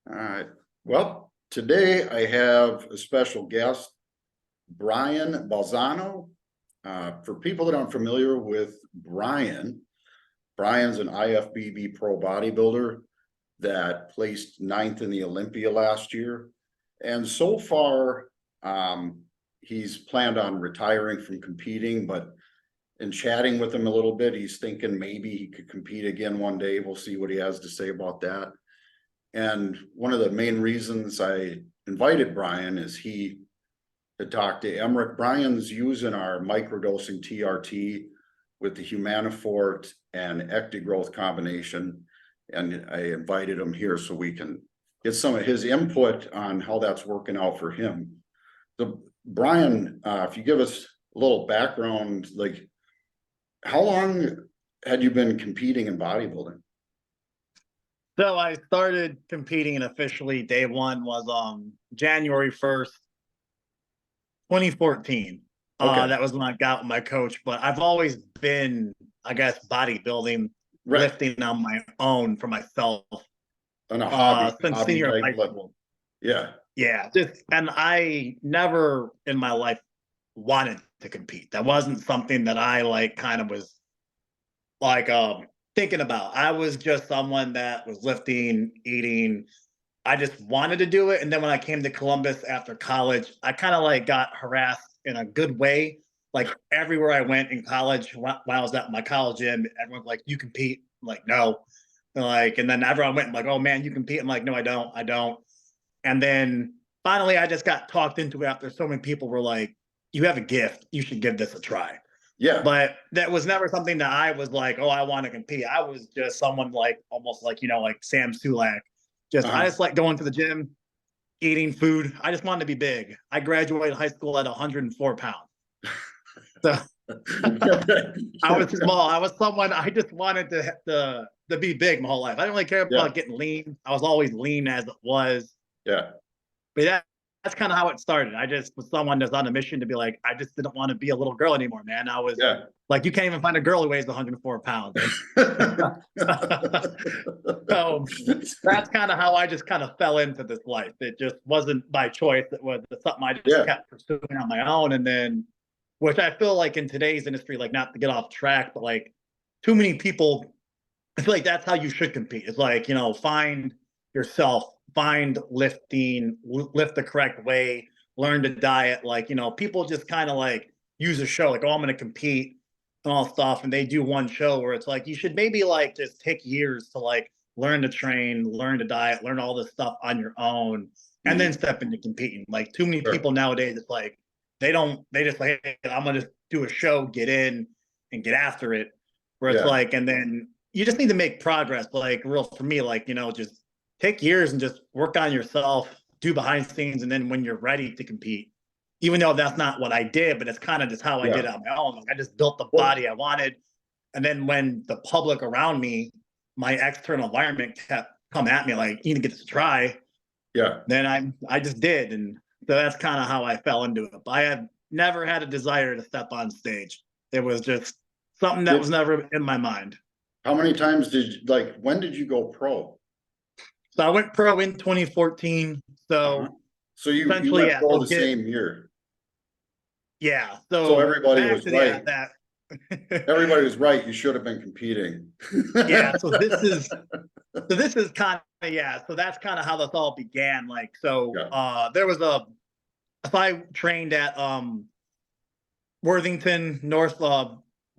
All right. Well, today I have a special guest, Bryan Balzano. For people that aren't familiar with Bryan's an IFBB pro bodybuilder that placed ninth in the Olympia last year. And so far, he's planned on retiring from competing, but in chatting with him a little bit, he's thinking maybe he could compete again one day. We'll see what he has to say about that. And one of the main reasons I invited Bryan is he had talked to Emmerich. Bryan's using our microdosing TRT with the Humanofort and Ectigrowth combination. And I invited him here so we can get some of his input on how that's working out for him. So Bryan, if you give us a little background, like how long had you been competing in bodybuilding? So I started competing and officially day one was January 1st, 2014. Okay. That was when I got with my coach, but I've always been, I guess, bodybuilding, Right. lifting on my own for myself. On a hobby Since senior type high school. level. Yeah. Yeah. And I never in my life wanted to compete. That wasn't something that I kind of was like thinking about. I was just someone that was lifting, eating. I just wanted to do it. And then when I came to Columbus after college, I kind of got harassed in a good way. Like everywhere I went in college, when I was at my college gym, everyone's like, "You compete?" I'm like, "No." And then everyone went like, "Oh man, you compete?" I'm like, "No, I don't. I don't." And then finally, I just got talked into it after so many people were like, "You have a gift. You should give this a try." Yeah. But that was never something that I was like, "Oh, I want to compete." I was just someone almost like Sam Sulak. I just like going to the gym, eating food. I just wanted to be big. I graduated high school at 104 pounds. So I was small. I was someone, I just wanted to be big my whole life. I didn't really care about getting lean. I was always lean as it was. Yeah. But that's kind of how it started. I just was someone that's on a mission to be like, I just didn't want to be a little girl anymore, man. I was like, you can't even find a girl who weighs 104 pounds. So that's kind of how I just kind of fell into this life. It just wasn't by choice. It was something I just kept pursuing on my own. And then, which I feel like in today's industry, not to get off track, but too many people, I feel like that's how you should compete. It's find yourself, find lifting, lift the correct way, learn to diet. People just kind of use a show, oh, I'm going to compete and all stuff. And they do one show where it's you should maybe just take years to learn to train, learn to diet, learn all this stuff on your own, and then step into competing. Too many people nowadays, it's they just hey, I'm going to do a show, get in and get after it. Where it's and then you just need to make progress. Real for me, just take years and just work on yourself, do behind the scenes. And then when you're ready to compete, even though that's not what I did, but it's kind of just how I did it on my own. I just built the body I wanted. And then when the public around me, my external environment kept come at me you need to get this to try. Yeah. Then I just did. And so that's kind of how I fell into it. But I have never had a desire to step on stage. It was just something that was never in my mind. How many times when did you go pro? So I went pro in 2014. So you went pro the same year. Yeah. So everybody was right. Everybody was right. You should have been competing. Yeah. So this is kind of, so that's kind of how this all began. There was if I trained at Worthington North,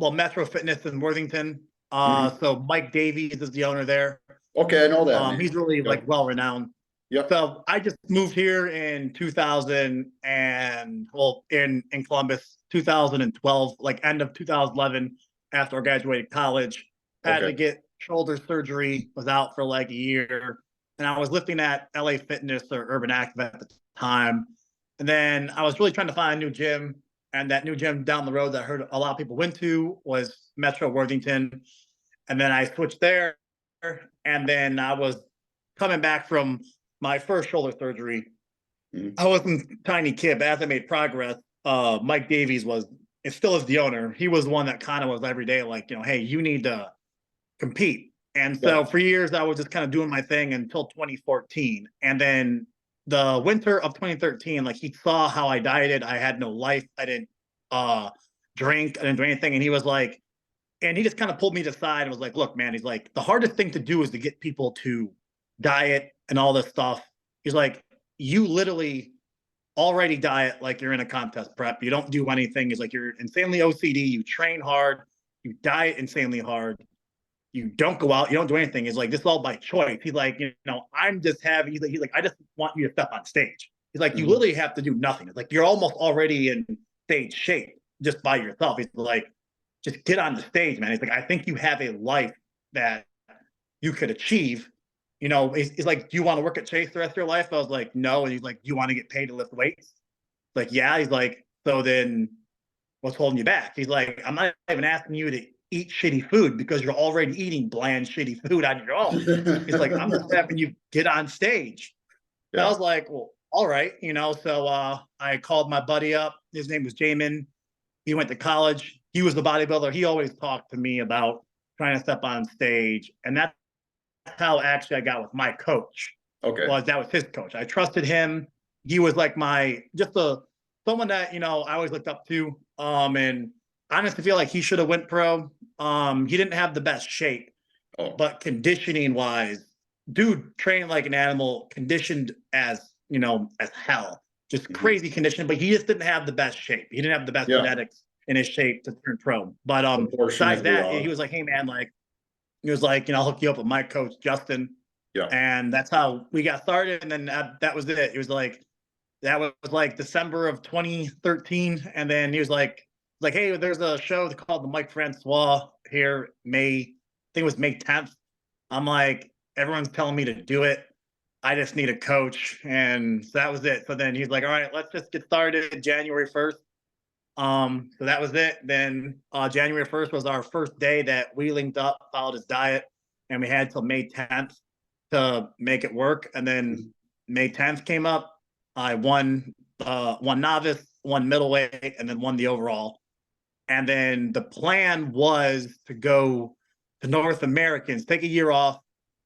Metro Fitness in Worthington. So Mike Davies is the owner there. Okay, I know that. He's really well renowned. Yep. So I just moved here in 2000 and in Columbus, 2012, end of 2011, after I graduated college. Had to get shoulder surgery, was out for a year. And I was lifting at LA Fitness or Urban Active at the time. And then I was really trying to find a new gym. And that new gym down the road that I heard a lot of people went to was Metro Worthington. And then I switched there. And then I was coming back from my first shoulder surgery. I wasn't a tiny kid, but as I made progress, Mike Davies still is the owner. He was the one that kind of was every day hey, you need to compete. And so for years, I was just kind of doing my thing until 2014. And then the winter of 2013, like he saw how I dieted. I had no life. I didn't drink. I didn't do anything. And he was like, and he just kind of pulled me to the side and was like, look, man, he's like, the hardest thing to do is to get people to diet and all this stuff. He's like, you literally already diet like you're in a contest prep. You don't do anything. He's like, you're insanely OCD. You train hard. You diet insanely hard. You don't go out. You don't do anything. He's like, this is all by choice. He's like, I'm just having, he's like, I just want you to step on stage. He's like, you literally have to do nothing. It's like, you're almost already in stage shape just by yourself. He's like, just get on the stage, man. He's like, I think you have a life that you could achieve. He's like, do you want to work at Chase the rest of your life? I was like, no. And he's like, do you want to get paid to lift weights? Like, yeah. He's like, so then what's holding you back? He's like, I'm not even asking you to eat shitty food because you're already eating bland, shitty food on your own. He's like, I'm just having you get on stage. Yeah. I was like, well, all right. So I called my buddy up. His name was Jamin. He went to college. He was the bodybuilder. He always talked to me about trying to step on stage. And that's how actually I got with my coach. Okay. That was his coach. I trusted him. He was like someone that, I always looked up to. And I honestly feel like he should have went pro. He didn't have the best shape, but conditioning wise, dude trained like an animal, conditioned as hell, just crazy conditioning, but he just didn't have the best shape. He didn't have the best genetics in his shape to turn pro. But besides that, he was like, hey man, like, he was like, I'll hook you up with my coach, Justin. Yeah. And that's how we got started. And then that was it. It was like, that was like December of 2013. And then he was like, hey, there's a show called the Mike Francois here, I think it was May 10th. I'm like, everyone's telling me to do it. I just need a coach. And so that was it. So then he's like, all right, let's just get started January 1st. So that was it. Then January 1st was our first day that we linked up, followed his diet, and we had till May 10th to make it work. And then May 10th came up. I won one novice, one middleweight, and then won the overall. And then the plan was to go to North Americans, take a year off,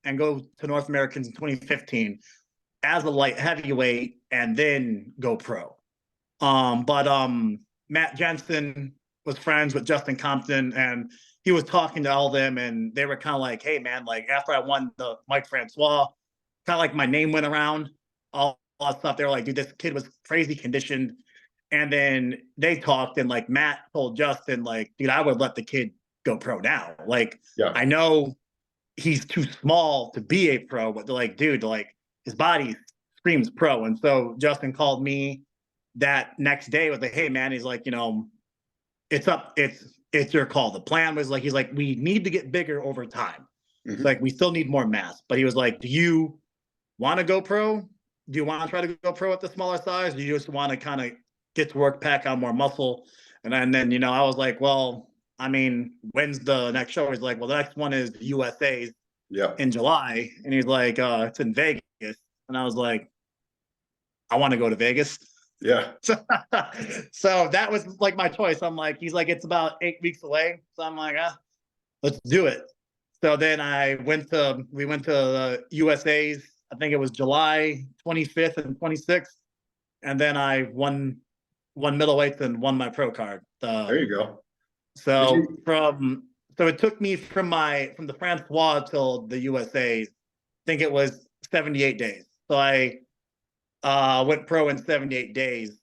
and go to North Americans in 2015 as a light heavyweight, and then go pro. But Matt Jensen was friends with Justin Compton, and he was talking to all of them, and they were kind of like, hey man, like after I won the Mike Francois, kind of like my name went around, all that stuff. They were like, dude, this kid was crazy conditioned. And then they talked, and like Matt told Justin, like, dude, I would let the kid go pro now. Like, I know he's too small to be a pro, but they're like, dude, like his body screams pro. And so Justin called me that next day, was like, hey man, he's like, it's your call. The plan was like, he's like, we need to get bigger over time. It's like, we still need more mass. But he was like, do you want to go pro? Do you want to try to go pro at the smaller size? Do you just want to kind of get to work, pack on more muscle? And then, I was like, well, I mean, when's the next show? He's like, well, the next one is USA's in July. And he's like, it's in Vegas. And I was like, I want to go to Vegas. Yeah. So that was like my choice. I'm like, he's like, it's about 8 weeks away. So I'm like, let's do it. So then we went to the USA's, I think it was July 25th and 26th. And then I won middleweight and won my pro card. There you go. So so it took me from the Francois till the USA's, I think it was 78 days. So I went pro in 78 days.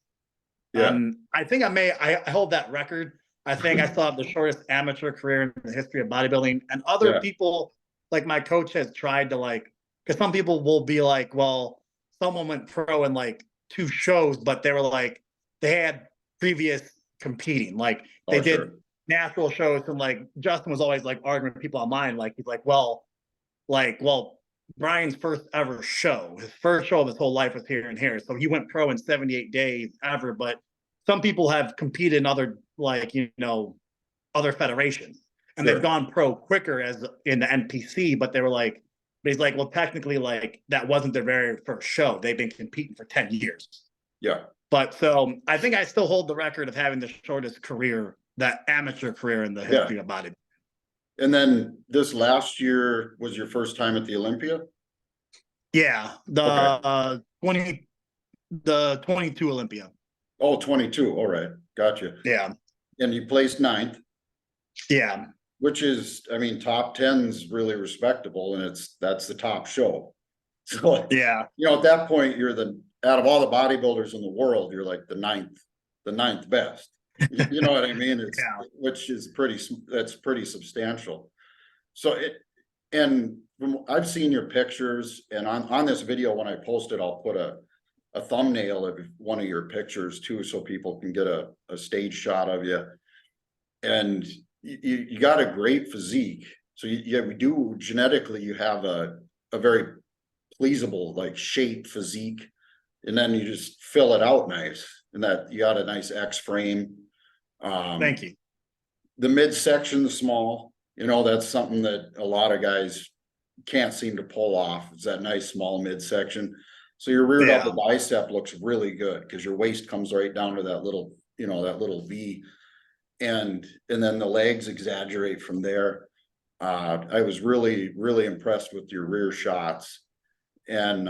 Yeah. I think I hold that record. I think I still have the shortest amateur career in the history of bodybuilding. And other people, like my coach has tried to because some people will be like, well, someone went pro in like 2 shows, but they were like, they had previous competing. Like they did natural shows, and like Justin was always like arguing with people online. Like he's like, well, Bryan's first ever show, his first show of his whole life was here and here. So he went pro in 78 days ever. But some people have competed in other other federations, and they've gone pro quicker as in the NPC, but they were like, but he's like, well, technically, like that wasn't their very first show. They've been competing for 10 years. Yeah. But so I think I still hold the record of having the shortest career, that amateur career in the history of bodybuilding. And then this last year was your first time at the Olympia? Yeah, the Okay. 22 Olympia. Oh, 22. All right. Gotcha. Yeah, And you placed ninth, yeah, which is, I mean, top 10's really respectable, and that's the top show. So, yeah, at that point, you're out of all the bodybuilders in the world, you're like the ninth best. You know what I mean? yeah. Which is that's pretty substantial. So and I've seen your pictures, and on this video, when I post it, I'll put a thumbnail of one of your pictures too, so people can get a stage shot of you. And you got a great physique. So we do genetically, you have a very pleasable, like, shape physique, and then you just fill it out nice, and that you got a nice X frame. Thank you. The midsection is small. That's something that a lot of guys can't seem to pull off. It's that nice small midsection. So your rear Yeah, upper bicep looks really good because your waist comes right down to that little, that little V, and then the legs exaggerate from there. I was really, really impressed with your rear shots. And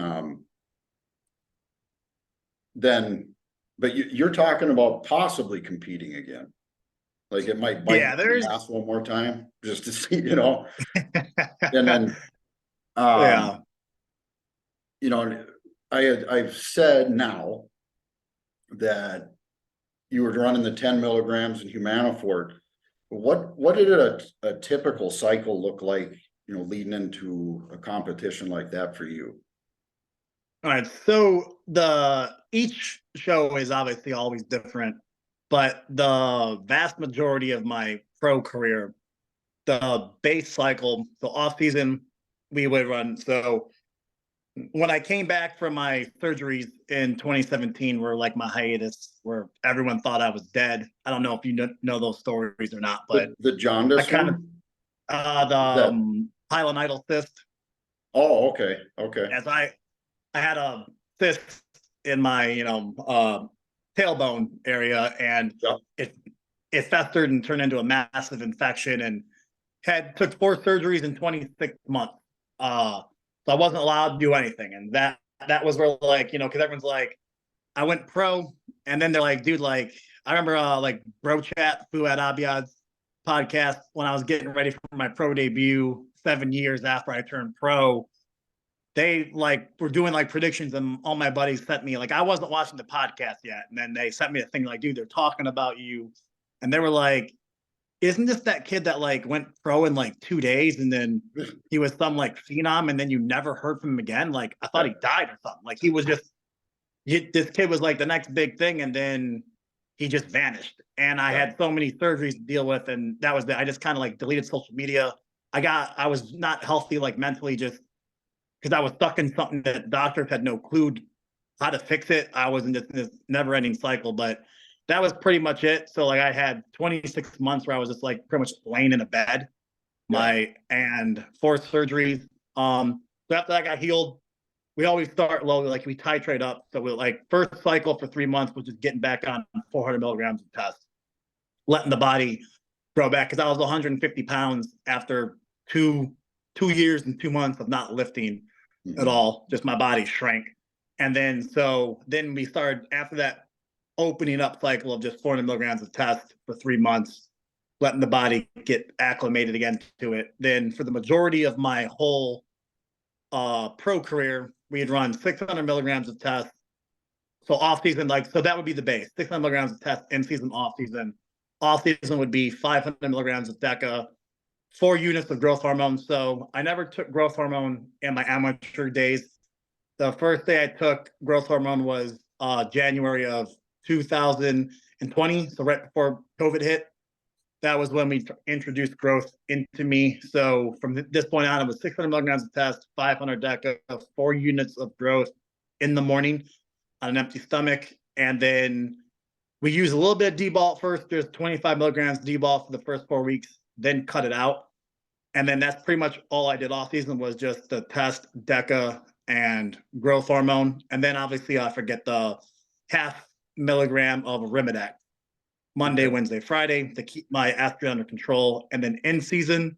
then, but you're talking about possibly competing again. Like, it might bite yeah. you in There's the ass one more time just to see, and then, um, yeah. I've said now that you were running the 10 milligrams in Humanofort. What did a typical cycle look like, leading into a competition like that for you? All right. So each show is obviously always different, but the vast majority of my pro career, the base cycle, so off season, we would run. So when I came back from my surgeries in 2017, were like my hiatus, where everyone thought I was dead. I don't know if you know those stories or not, but The I jaundice kind of one? the That pilonidal cyst. Oh, okay, okay. As I had a cyst in my tailbone area, and Yep. it festered and turned into a massive infection, and took 4 surgeries in 26 months. So I wasn't allowed to do anything, and that was where, like, because everyone's like, I went pro, and then they're like, dude, like, I remember like Bro Chat Fuad Abiad's podcast when I was getting ready for my pro debut 7 years after I turned pro. They like were doing like predictions, and all my buddies sent me, like, I wasn't watching the podcast yet, and then they sent me a thing like, dude, they're talking about you, and they were like, isn't this that kid that like went pro in like 2 days, and then he was some like phenom, and then you never heard from him again? Like, I thought he died or something. Like, he was just this kid was like the next big thing, and then he just vanished. And I Yeah. had so many surgeries to deal with, and that was I just kind of like deleted social media. I was not healthy, like, mentally, just because I was stuck in something that doctors had no clue how to fix it. I was in this never ending cycle, but that was pretty much it. So like I had 26 months where I was just like pretty much laying in a bed, Yeah. and 4 surgeries. So after that got healed, we always start low, like we titrate up. So we like first cycle for 3 months was just getting back on 400 milligrams of test, letting the body grow back. Cause I was 150 pounds after two years and 2 months of not lifting at Mhm. all. Just my body shrank. And then we started after that opening up cycle of just 400 milligrams of test for 3 months, letting the body get acclimated again to it. Then for the majority of my whole pro career, we had run 600 milligrams of test. So off season, like, so that would be the base, 600 milligrams of test in season, off season. Off season would be 500 milligrams of DECA, 4 units of growth hormone. So I never took growth hormone in my amateur days. The first day I took growth hormone was January of 2020. So right before COVID hit, that was when we introduced growth into me. So from this point on, it was 600 milligrams of test, 500 DECA, 4 units of growth in the morning on an empty stomach. And then we use a little bit of D-ball first. There's 25 milligrams D-ball for the first 4 weeks, then cut it out. And then that's pretty much all I did off season, was just the test, DECA, and growth hormone. And then obviously I forget the half milligram of Arimidex Monday, Okay. Wednesday, Friday to keep my estrogen under control. And then in season,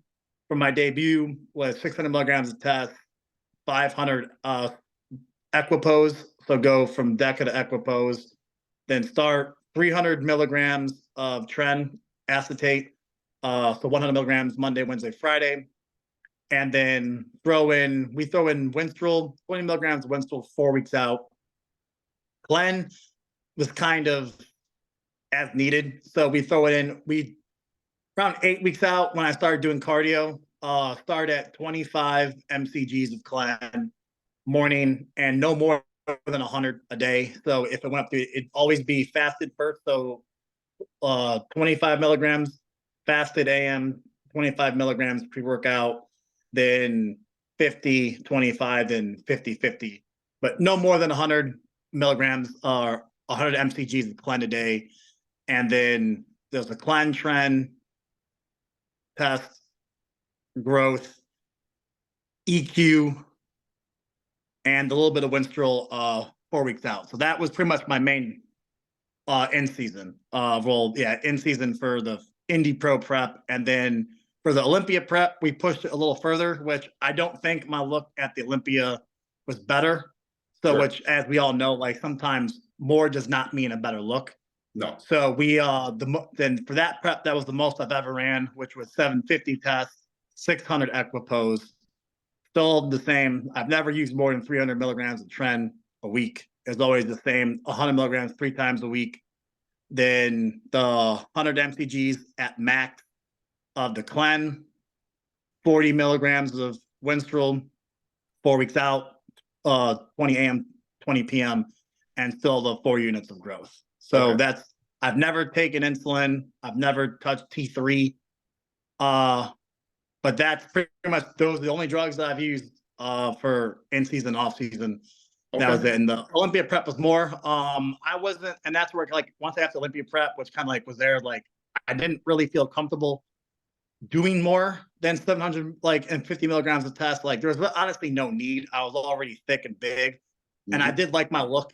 for my debut was 600 milligrams of test, 500 equipose. So go from DECA to equipose, then start 300 milligrams of tren acetate. So 100 milligrams Monday, Wednesday, Friday. And then we throw in Winstrol, 20 milligrams of Winstrol 4 weeks out. Glenn was kind of as needed. So we throw it in. Around 8 weeks out when I started doing cardio, start at 25 mcgs of Glenn morning and no more than 100 a day. So if it went up to, it'd always be fasted first. So 25 milligrams fasted AM, 25 milligrams pre-workout, then 50, 25, then 50, 50. But no more than 100 milligrams or 100 mcgs of Glenn a day. And then there's a Glenn tren test, growth, EQ, and a little bit of Winstrol 4 weeks out. So that was pretty much my main in-season role. Yeah, in-season for the Indy Pro prep. And then for the Olympia prep, we pushed it a little further, which I don't think my look at the Olympia was better. So, Sure. which, as we all know, like sometimes more does not mean a better look. No. So we then for that prep, that was the most I've ever ran, which was 750 tests, 600 equipose. Still the same. I've never used more than 300 milligrams of tren a week. It's always the same, 100 milligrams 3 times a week. Then the 100 mcgs at max of the Glenn, 40 milligrams of Winstrol, 4 weeks out, 20 a.m., 20 p.m., and still the 4 units of growth. So that's, I've never taken insulin. I've never touched T3. But that's pretty much, those are the only drugs that I've used for in-season, off-season. That was it. And the Olympia prep was more. I wasn't, and that's where like once I have the Olympia prep, which kind of like was there, like I didn't really feel comfortable doing more than 700 like and 50 milligrams of test. Like there was honestly no need. I was already thick and big, and I did like my look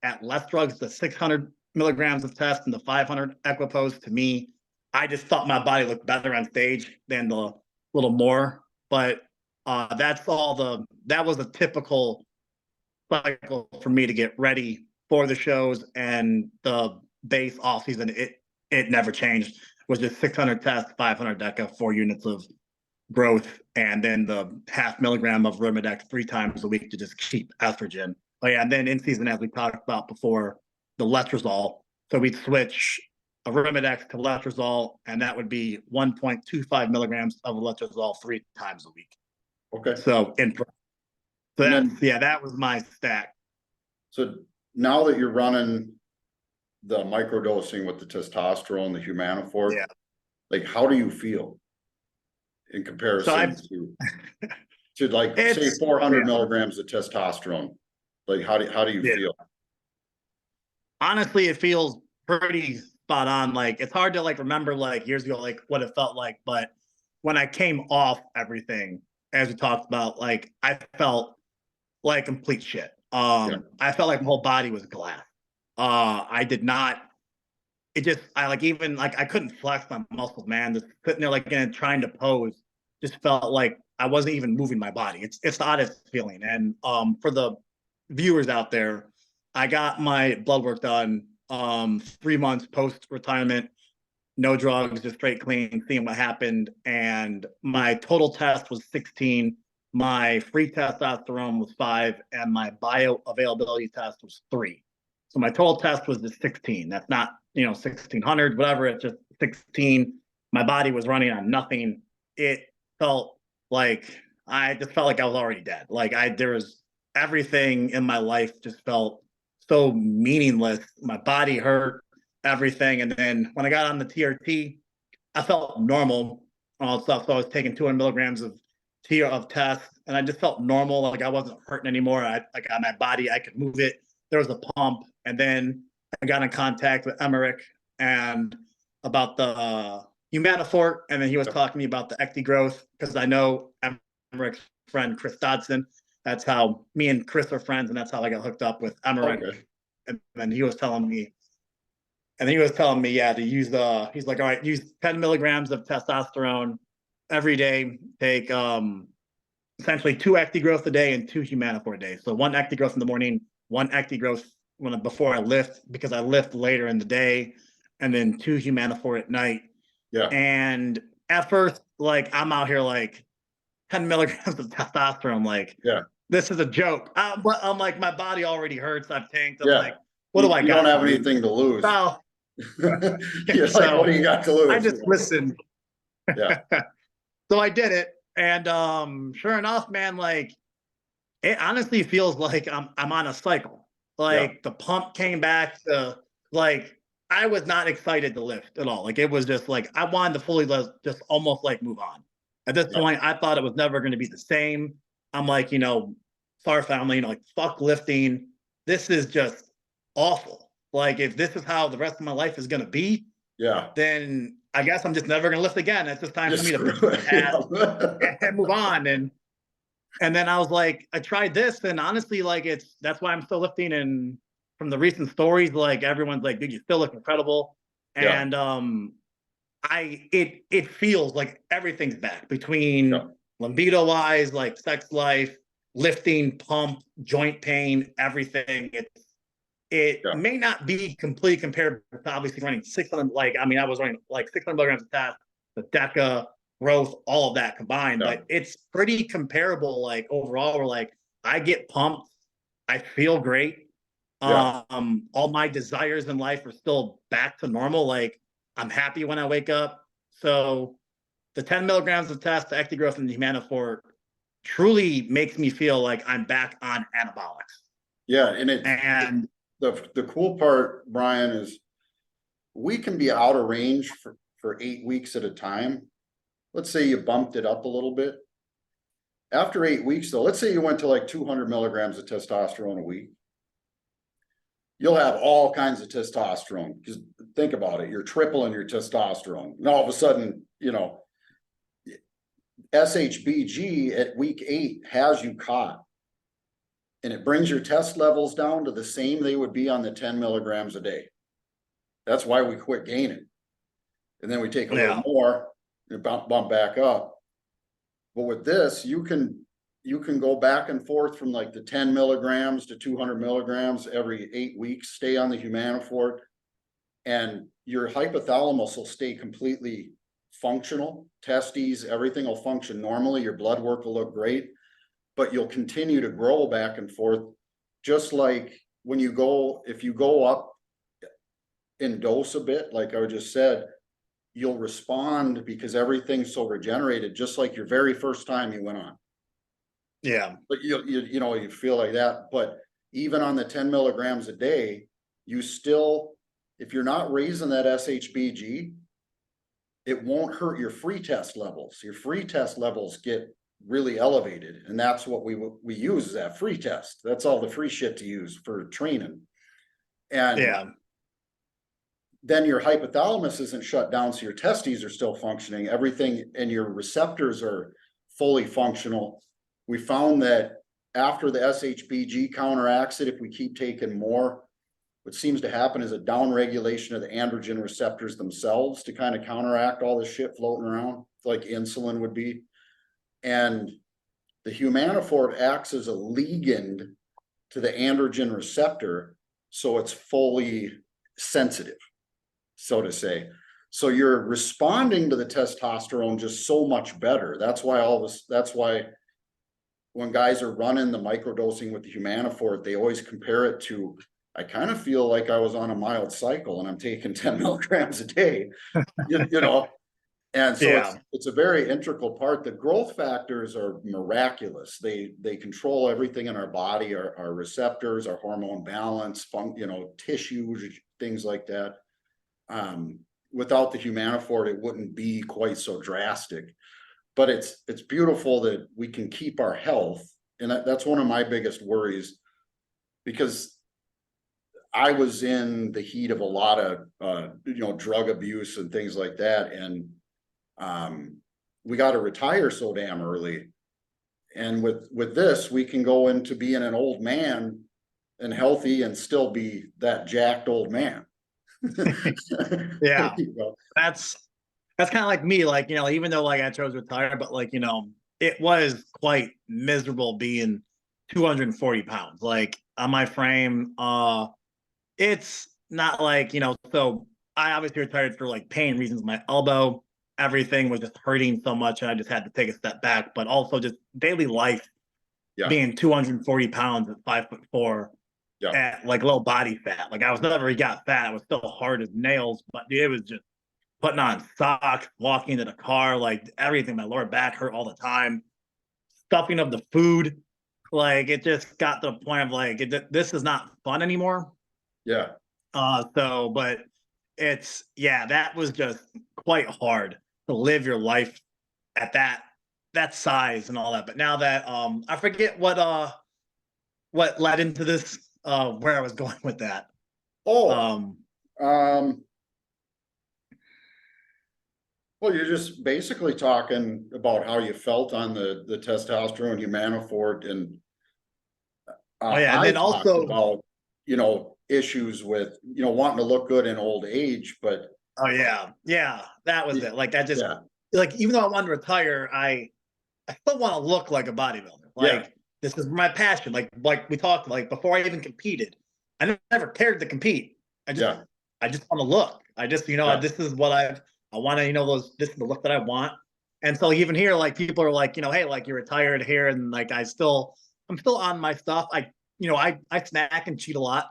at less drugs. The 600 milligrams of test and the 500 equipose, to me, I just thought my body looked better on stage than the little more. But that was a typical cycle for me to get ready for the shows, and the base off season, it never changed. It was just 600 tests, 500 DECA, 4 units of growth, and then the half milligram of Rimadex 3 times a week to just keep estrogen. Oh yeah, and then in season, as we talked about before, the letrozole. So we'd switch a Rimadex to letrozole, and that would be 1.25 milligrams of letrozole 3 times a week. Okay. So that was my stack. So now that you're running the microdosing with the testosterone, the Humanofort, like how do you feel in comparison to like say 400 milligrams of testosterone? Like how do you feel? Honestly, it feels pretty spot on. Like it's hard to like remember like years ago like what it felt like, but when I came off everything, as we talked about, like I felt like complete shit. I felt like my whole body was glass. I did not. I like even like I couldn't flex my muscles, man. Just sitting there like again trying to pose, just felt like I wasn't even moving my body. It's the oddest feeling. And for the viewers out there, I got my blood work done 3 months post retirement, no drugs, just straight clean, seeing what happened. And my total test was 16. My free testosterone was 5, and my bioavailability test was 3. So my total test was just 16. That's not, 1600, whatever. It's just 16. My body was running on nothing. It felt like I just felt like I was already dead. Like there was everything in my life just felt so meaningless. My body hurt, everything. And then when I got on the TRT, I felt normal, all stuff. So I was taking 200 milligrams of test, and I just felt normal. Like I wasn't hurting anymore. I on my body, I could move it. There was a pump, and then I got in contact with Emmerich and about the Humanofort, and then he was talking to me about the ecty growth because I know Emmerich's friend Chris Dodson. That's how me and Chris are friends, and that's how I got hooked up with Emmerich. Okay. And then he was telling me, to use he's like, all right, use 10 milligrams of testosterone every day, take essentially 2 Acti growth a day and 2 Humanofort a day. So 1 Acti growth in the morning, 1 Acti growth before I lift, because I lift later in the day, and then 2 Humanofort at night. Yeah. And at first, like, I'm out here like 10 milligrams of testosterone, like, Yeah. this is a joke. But I'm like, my body already hurts. I've tanked. I'm Yeah. like, what do I got? You don't have anything to lose. Well, You're like, what do you got to lose? I just listened. Yeah. So I did it. And sure enough, man, like, it honestly feels like I'm on a cycle. Like, the pump came back to, like, I was not excited to lift at all. Like, it was just like, I wanted to fully just almost like move on. At this point, I thought it was never going to be the same. I'm like, sorry family, like, fuck lifting. This is just awful. Like, if this is how the rest of my life is going to be, then I guess I'm just never going to lift again. It's just time for me to fix my past and move on. And then I was like, I tried this, and honestly, like, that's why I'm still lifting. And from the recent stories, like, everyone's like, dude, you still look incredible. And it feels like everything's back, between libido wise, like sex life, lifting, pump, joint pain, everything. It may not be completely compared to obviously running 600, like, I mean, I was running like 600 milligrams of test, the DECA, growth, all of that combined, but it's pretty comparable. Like, overall, we're like, I get pumped, I feel great. All my desires in life are still back to normal. Like, I'm happy when I wake up. So the 10 milligrams of test, the Acti growth, and the Humanofort truly makes me feel like I'm back on anabolics. Yeah, and the cool part, Bryan, is we can be out of range for 8 weeks at a time. Let's say you bumped it up a little bit. After 8 weeks, though, let's say you went to like 200 milligrams of testosterone a week. You'll have all kinds of testosterone. Because think about it, you're tripling your testosterone. And all of a sudden, SHBG at week 8 has you caught. And it brings your test levels down to the same they would be on the 10 milligrams a day. That's why we quit gaining. And then we take a little more and bump back up. But with this, you can go back and forth from like the 10 milligrams to 200 milligrams every 8 weeks, stay on the Humanofort, and your hypothalamus will stay completely functional. Testes, everything will function normally. Your blood work will look great, but you'll continue to grow back and forth. Just like when if you go up in dose a bit, like I just said, you'll respond because everything's so regenerated, just like your very first time you went on. But you feel like that. But even on the 10 milligrams a day, you still, if you're not raising that SHBG, it won't hurt your free test levels. Your free test levels get really elevated, and that's what we use, is that free test. That's all the free shit to use for training. And then your hypothalamus isn't shut down, so your testes are still functioning, everything, and your receptors are fully functional. We found that after the SHBG counteracts it, if we keep taking more, what seems to happen is a down regulation of the androgen receptors themselves to kind of counteract all this shit floating around, like insulin would be. And the Humanofort acts as a ligand to the androgen receptor, so it's fully sensitive, so to say. So you're responding to the testosterone just so much better. That's why when guys are running the microdosing with the Humanofort, they always compare it to, I kind of feel like I was on a mild cycle and I'm taking 10 milligrams a day, And so it's a very integral part. The growth factors are miraculous. They control everything in our body, our receptors, our hormone balance, tissues, things like that. Without the Humanofort, it wouldn't be quite so drastic. But it's beautiful that we can keep our health, and that's one of my biggest worries, because I was in the heat of a lot of drug abuse and things like that, and we got to retire so damn early. And with this, we can go into being an old man and healthy and still be that jacked old man. Yeah, that's kind of like me, like, even though like I chose to retire, but like, it was quite miserable being 240 pounds. Like on my frame, it's not like, so I obviously retired for like pain reasons. My elbow, everything was just hurting so much, and I just had to take a step back. But also just daily life, Yeah, being 240 pounds at 5'4", yeah, at like low body fat. Like I was never got fat. I was still hard as nails, but it was just putting on socks, walking to the car, like everything. My lower back hurt all the time. Stuffing of the food, like it just got to the point of like this is not fun anymore. yeah, But that was just quite hard to live your life at that size and all that. But now that I forget what led into this, where I was going with that. oh, Um um, well, you're just basically talking about how you felt on the testosterone Humanofort, and oh yeah, and I then talked also, about, issues with, wanting to look good in old age, but oh yeah, that was it. Like that just, yeah, like, even though I wanted to retire, I still want to look like a bodybuilder. yeah, Like this is my passion. Like we talked, like before I even competed, I never cared to compete. I just yeah, I just want to look. I just, yeah, this is what I want to, this is the look that I want. And so even here, like people are like, hey, like you're retired here, and like I'm still on my stuff. I snack and cheat a lot.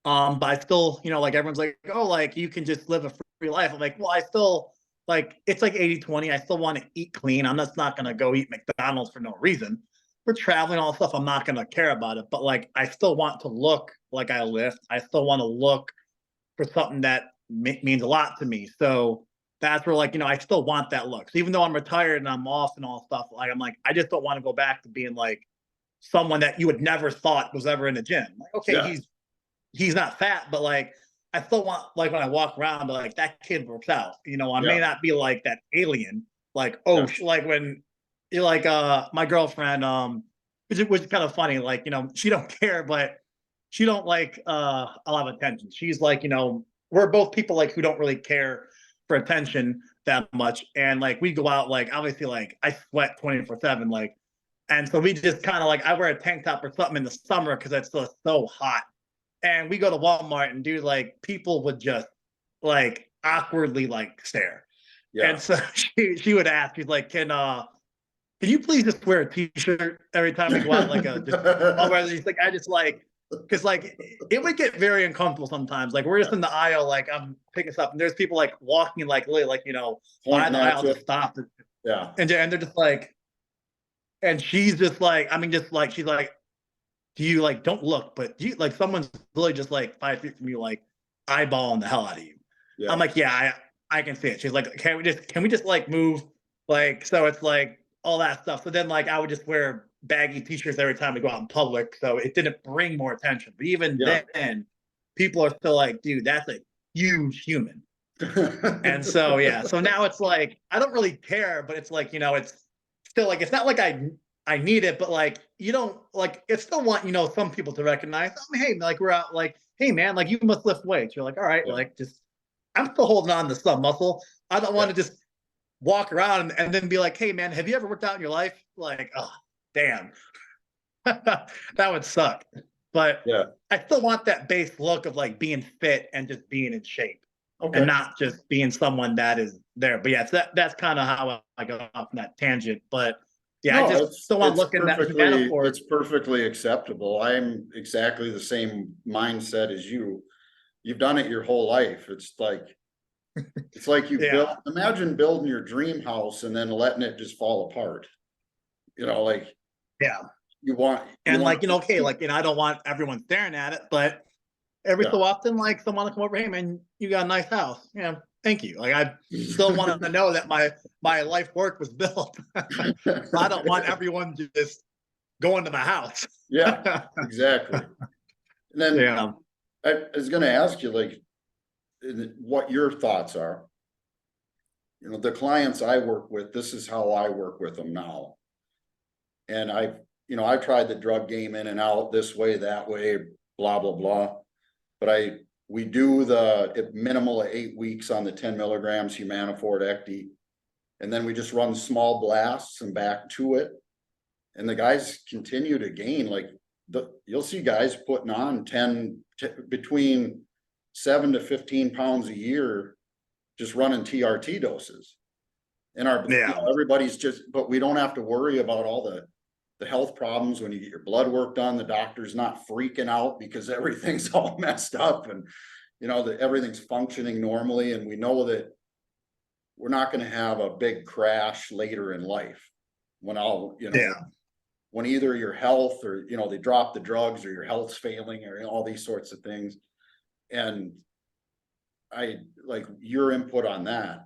But I still, like everyone's like, oh, like you can just live a free life. I'm like, well, I still, like, it's like 80-20. I still want to eat clean. I'm just not gonna go eat McDonald's for no reason. We're traveling, all stuff. I'm not gonna care about it. But like I still want to look like I lift. I still want to look for something that means a lot to me. So that's where, like, I still want that look. So even though I'm retired and I'm off and all stuff, like I'm like, I just don't want to go back to being like someone that you would never thought was ever in the gym. Like, okay, yeah, he's not fat, but like I still want, like, when I walk around, but like that kid works out. I may yeah, not be like that alien, like, yeah, like when you're like my girlfriend, which is kind of funny, like, she don't care, but she don't like a lot of attention. She's like, we're both people like who don't really care for attention that much. And like we go out, like obviously like I sweat 24/7, like, and so we just kind of like, I wear a tank top or something in the summer because it's just so hot. And we go to Walmart, and dude, like people would just like awkwardly like stare. yeah. And so she would ask, she's like, can you please just wear a t-shirt every time we go out? Like just all weather. She's like, I just like, because like it would get very uncomfortable sometimes. Like we're just in the aisle, like I'm picking stuff, and there's people like walking like literally, like, by Pointing the at aisle, you. just stop, Yeah, and they're just like, and she's just like, I mean, just like she's like, do you like, don't look, but do you like, someone's literally just like 5 feet from you, like eyeballing the hell out of you. I'm yeah, like, yeah, I can see it. She's like, can we just like move, like, so it's like all that stuff. So then like I would just wear baggy t-shirts every time we go out in public, so it didn't bring more attention. But even yeah. then, people are still like, dude, that's a huge human. And so yeah, so now it's like I don't really care, but it's like, it's still like, it's not like I need it, but like you don't like, it's still want, some people to recognize, oh, hey, like we're out, like, hey man, like you must lift weights. You're like, all right, Yeah, like just, I'm still holding on to some muscle. I don't want yeah, to just walk around and then be like, hey man, have you ever worked out in your life? Like, oh damn. That would suck. But yeah. I still want that base look of like being fit and just being in shape, and Okay. not just being someone that is there. But yeah, so that's kind of how I go off on that tangent. But yeah, I No, just still want to it's look in that Humanofort. it's perfectly acceptable. I'm exactly the same mindset as you. You've done it your whole life. It's like you Yeah. imagine building your dream house and then letting it just fall apart. Like Yeah. you And like, want okay, like, I don't want everyone staring at it, but every yeah. so often, like someone will come over, hey man, you got a nice house. Yeah, thank you. Like I still want to know that my life work was built. I don't want everyone to just go into my house. Yeah, exactly. And then Yeah. I was gonna ask you, like, what your thoughts are. The clients I work with, this is how I work with them now. And I've tried the drug game in and out, this way, that way, blah, blah, blah. But we do the minimal of 8 weeks on the 10 milligrams Humanofort Ecti. And then we just run small blasts and back to it. And the guys continue to gain, like you'll see guys putting on between 7 to 15 pounds a year, just running TRT doses. And everybody's but we don't have to worry about all the health problems when you get your blood work done. The doctor's not freaking out because everything's all messed up, and everything's functioning normally. And we know that we're not going to have a big crash later in life when when either your health or, they drop the drugs or your health's failing or all these sorts of things. And I like your input on that.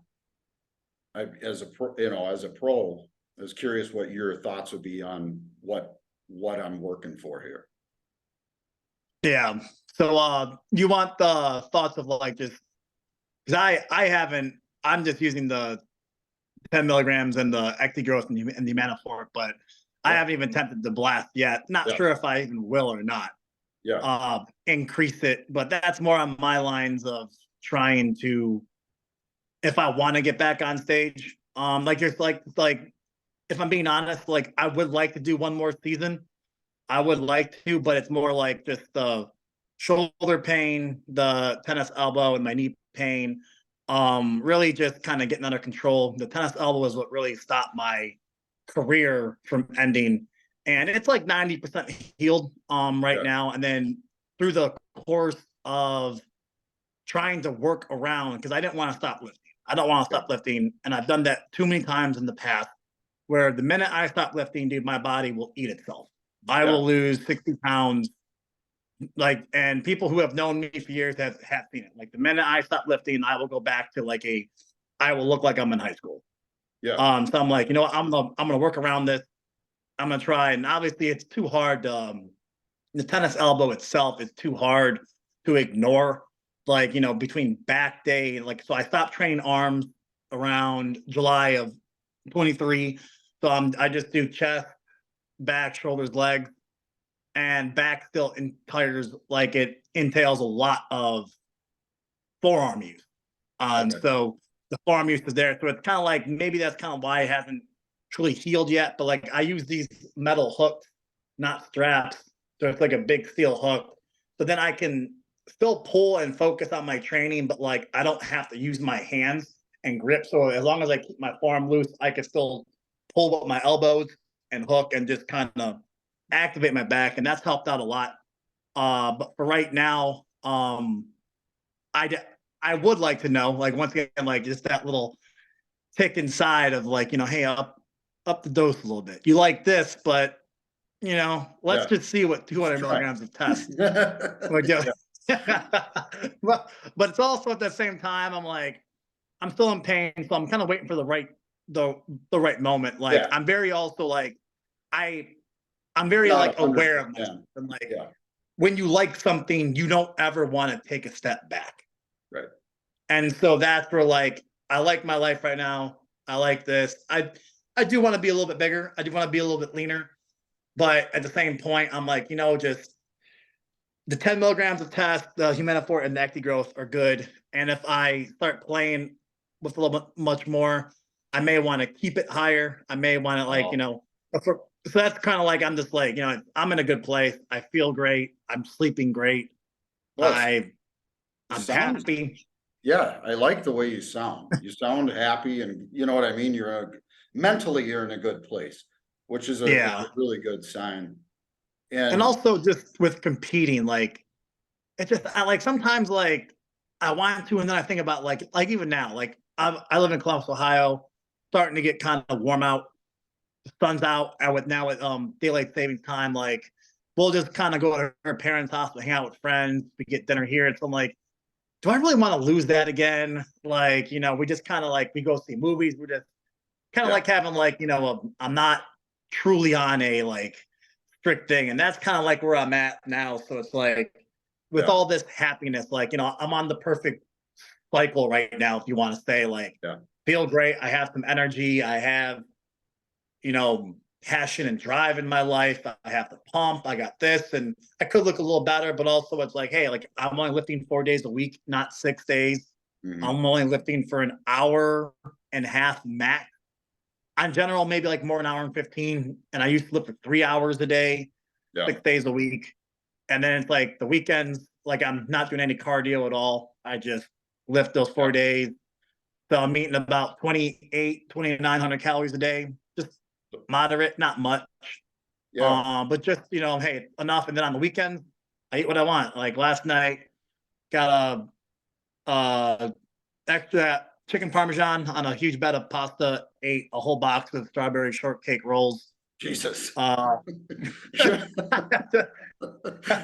As a pro, I was curious what your thoughts would be on what I'm working for here. Yeah. So you want the thoughts of like just because I'm just using the 10 milligrams and the Ecti growth and the Humanofort, but I haven't even attempted the blast yet. Not sure if I even will or not. Increase it, but that's more on my lines of trying to, if I want to get back on stage, like if I'm being honest, like I would like to do one more season. I would like to, but it's more like just the shoulder pain, the tennis elbow, and my knee pain. Really just kind of getting under control. The tennis elbow is what really stopped my career from ending, and it's like 90% healed right now. And then through the course of trying to work around, because I didn't want to stop lifting. I don't want to stop lifting, and I've done that too many times in the past, where the minute I stop lifting, dude, my body will eat itself. I will lose 60 pounds. Like, and people who have known me for years have seen it. Like the minute I stop lifting, I will go back to I will look like I'm in high school. So I'm like, I'm gonna work around this. I'm gonna try, and obviously it's too hard. The tennis elbow itself is too hard to ignore. Like, between back day, so I stopped training arms around July of 23. So I just do chest, back, shoulders, legs, and back still entires, like it entails a lot of forearm use. So the forearm use is there. So it's kind of like, maybe that's kind of why it hasn't truly healed yet. But like I use these metal hooks, not straps. So it's like a big steel hook. So then I can still pull and focus on my training, but like I don't have to use my hands and grip. So as long as I keep my forearm loose, I can still pull with my elbows and hook and just kind of activate my back. And that's helped out a lot. But for right now, I would like to know, like, once again, like just that little tick inside of like, hey, up the dose a little bit. You like this, but let's just see what 200 milligrams of test. but it's also at the same time, I'm like, I'm still in pain, so I'm kind of waiting for the right moment. Like I'm very also like I'm very like aware of this. And like when you like something, you don't ever want to take a step back. Right. And so that's where like I like my life right now. I like this. I do want to be a little bit bigger. I do want to be a little bit leaner. But at the same point, I'm like, just the 10 milligrams of test, the Humanofort and the Ecti growth are good. And if I start playing with a little bit much more, I may want to keep it higher. I may want to like, so that's kind of like, I'm just like, I'm in a good place. I feel great. I'm sleeping great. I'm happy. Yeah, I like the way you sound. You sound happy, and you know what I mean? Mentally, you're in a good place, which is a really good sign. And also just with competing, like it's just I like sometimes like I want to, and then I think about like even now, like I live in Columbus, Ohio, starting to get kind of warm out. The sun's out. With daylight savings time, like we'll just kind of go to her parents' house to hang out with friends. We get dinner here, and so I'm like, do I really want to lose that again? Like, we just kind of like, we go see movies. We're just kind of like having like, I'm not truly on a like strict thing. And that's kind of like where I'm at now. So it's like with all this happiness, like, I'm on the perfect cycle right now. If you want to say like, feel great. I have some energy. I have, passion and drive in my life. I have the pump. I got this, and I could look a little better, but also it's like, hey, like I'm only lifting 4 days a week, not 6 days. I'm only lifting for an hour and a half max. On general, maybe like more an hour and 15. And I used to lift for 3 hours a day, 6 days a week. And then it's like the weekends, like I'm not doing any cardio at all. I just lift those 4 days. So I'm eating about 2,900 calories a day, just moderate, not much. But just, hey, enough. And then on the weekends, I eat what I want. Like last night, got a extra chicken parmesan on a huge bed of pasta, ate a whole box of strawberry shortcake rolls. Jesus. You're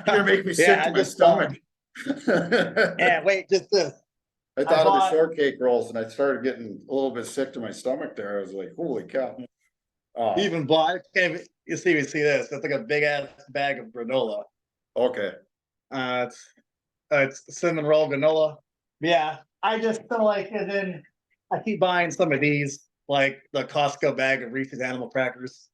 gonna make me sick to my stomach. Yeah, wait, just this. I thought of the shortcake rolls and I started getting a little bit sick to my stomach there. I was like, holy cow. Even bought, you see this. It's like a big ass bag of granola. Okay. It's cinnamon roll granola. Yeah, I just feel like, and then I keep buying some of these, like the Costco bag of Reese's Animal Crackers.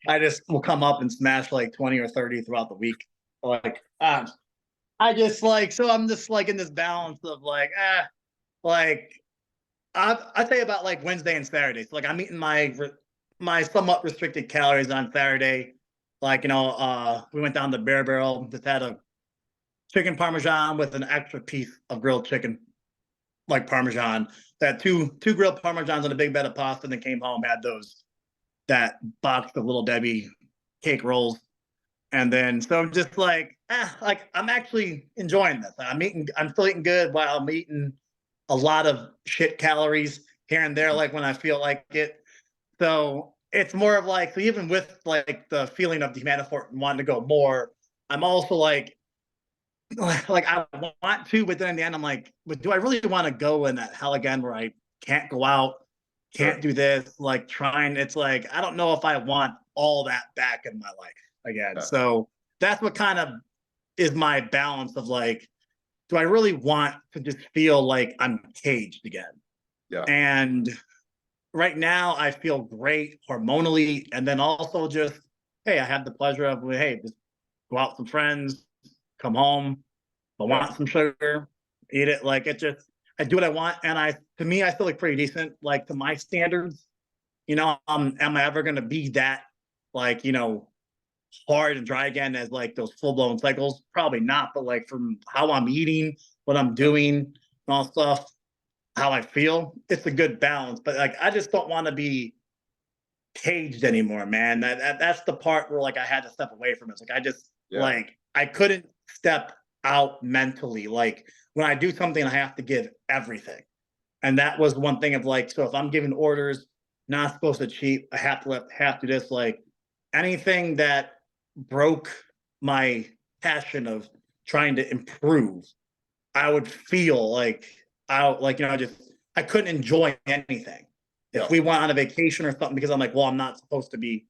I just will come up and smash like 20 or 30 throughout the week. Like, I just like, so I'm just like in this balance of like, like I say about like Wednesday and Saturday. So like I'm eating my somewhat restricted calories on Saturday. Like, we went down to Bear Barrel, just had a chicken parmesan with an extra piece of grilled chicken, like parmesan. That two grilled parmesans on a big bed of pasta, and then came home, had that box of Little Debbie cake rolls. And then, so I'm just like, like I'm actually enjoying this. I'm still eating good while I'm eating a lot of shit calories here and there, like when I feel like it. So it's more of like, so even with like the feeling of the Humanofort and wanting to go more, I'm also like I want to, but then in the end, I'm like, but do I really want to go in that hell again where I can't go out, can't do this, like trying, it's like, I don't know if I want all that back in my life again. Yeah. So that's what kind of is my balance of like, do I really want to just feel like I'm caged again? Yeah. And right now I feel great hormonally. And then also just, hey, I have the pleasure of, hey, just go out with some friends, come home. I want some sugar, eat it. Like it just, I do what I want. And to me, I feel like pretty decent, like to my standards, am I ever going to be that like, hard and dry again as like those full blown cycles? Probably not. But like from how I'm eating, what I'm doing, and all stuff, how I feel, it's a good balance. But like, I just don't want to be caged anymore, man. That's the part where like I had to step away from it. It's like I just like I couldn't step out mentally. Like when I do something, I have to give everything. And that was one thing of like, so if I'm giving orders, not supposed to cheat, I have to this, like anything that broke my passion of trying to improve, I would feel like I couldn't enjoy anything. If we went on a vacation or something, because I'm like, well, I'm not supposed to be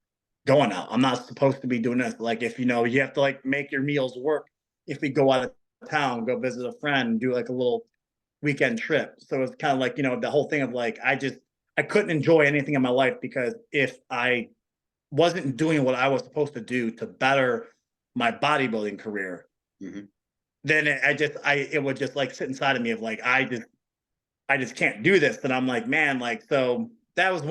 going out. I'm not supposed to be doing this. Like if you have to like make your meals work. If we go out of town, go visit a friend, do like a little weekend trip. So it's kind of like, the whole thing of like, I couldn't enjoy anything in my life because if I wasn't doing what I was supposed to do to better my bodybuilding career, then it would just like sit inside of me of like, I just can't do this. And I'm like, man, like, so that was one